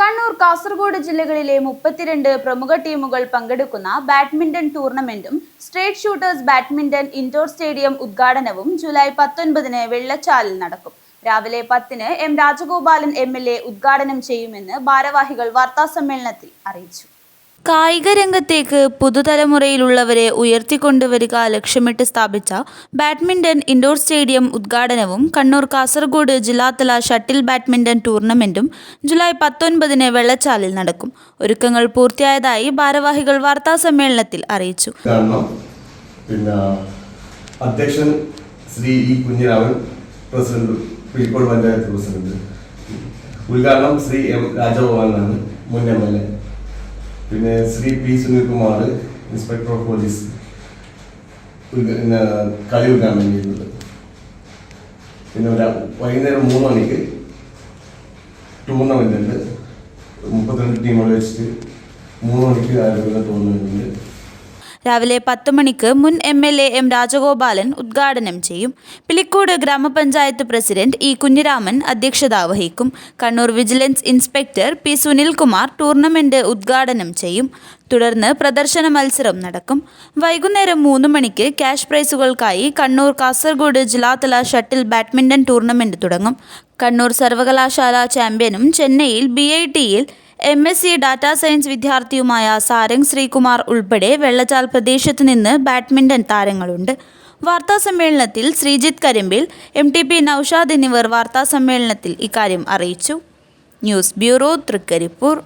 കണ്ണൂർ, കാസർഗോഡ് ജില്ലകളിലെ 32 പ്രമുഖ ടീമുകൾ പങ്കെടുക്കുന്ന ബാഡ്മിന്റൺ ടൂർണമെന്റും street shooters badminton indoor stadium ഉദ്ഘാടനവും ജൂലൈ 19-ന് വെള്ളച്ചാലിൽ നടക്കും. രാവിലെ 10-ന് എം രാജഗോപാലൻ MLA ഉദ്ഘാടനം ചെയ്യുമെന്ന് ഭാരവാഹികൾ വാർത്താസമ്മേളനത്തിൽ അറിയിച്ചു. കായിക രംഗത്തേക്ക് പുതുതലമുറയിലുള്ളവരെ ഉയർത്തിക്കൊണ്ടുവരിക ലക്ഷ്യമിട്ട് സ്ഥാപിച്ച ബാഡ്മിന്റൺ ഇൻഡോർ സ്റ്റേഡിയം ഉദ്ഘാടനവും കണ്ണൂർ, കാസർഗോഡ് ജില്ലാതല ഷട്ടിൽ ബാഡ്മിന്റൺ ടൂർണമെന്റും ജൂലൈ 19-ന് വെള്ളച്ചാലിൽ നടക്കും. ഒരുക്കങ്ങൾ പൂർത്തിയായതായി ഭാരവാഹികൾ വാർത്താസമ്മേളനത്തിൽ അറിയിച്ചു. അധ്യക്ഷൻ Shri E Kunhiraman, president Pilicode panchayat president. ഉദ്ഘാടനം ശ്രീ എം രാജഗോപാലനാണ്, മുൻ MLA. പിന്നെ Shri P Sunilkumar, inspector of police, കളി ഉദ്ഘാടനം ചെയ്യുന്നത്. പിന്നെ വൈകുന്നേരം 3 മണിക്ക് ടൂർണമെന്റ് ഉണ്ട്. 32 ടീമുകൾ വെച്ചിട്ട് 3 മണിക്ക് ആരംഭിക്കുന്ന ടൂർണമെന്റ് ഉണ്ട്. രാവിലെ 10 മണിക്ക് മുൻ MLA എം രാജഗോപാലൻ ഉദ്ഘാടനം ചെയ്യും. പിലിക്കോട് ഗ്രാമപഞ്ചായത്ത് പ്രസിഡന്റ് ഇ കുഞ്ഞിരാമൻ അധ്യക്ഷത വഹിക്കും. Kannur vigilance inspector P Sunilkumar tournament ഉദ്ഘാടനം ചെയ്യും. തുടർന്ന് പ്രദർശന മത്സരം നടക്കും. വൈകുന്നേരം 3 മണിക്ക് ക്യാഷ് പ്രൈസുകൾക്കായി കണ്ണൂർ, കാസർഗോഡ് ജില്ലാതല ഷട്ടിൽ ബാഡ്മിന്റൺ ടൂർണമെന്റ് തുടങ്ങും. കണ്ണൂർ സർവകലാശാല ചാമ്പ്യനും ചെന്നൈയിൽ BITയിൽ MSc ഡാറ്റാ സയൻസ് വിദ്യാർത്ഥിയുമായ സാരംഗ് ശ്രീകുമാർ ഉൾപ്പെടെ വെള്ളച്ചാൽ പ്രദേശത്തു നിന്ന് ബാഡ്മിന്റൺ താരങ്ങളുണ്ട്. വാർത്താസമ്മേളനത്തിൽ ശ്രീജിത്ത് കരിമ്പിൽ, MTP നൌഷാദ് എന്നിവർ വാർത്താസമ്മേളനത്തിൽ ഇക്കാര്യം അറിയിച്ചു. News bureau, Trikaripur.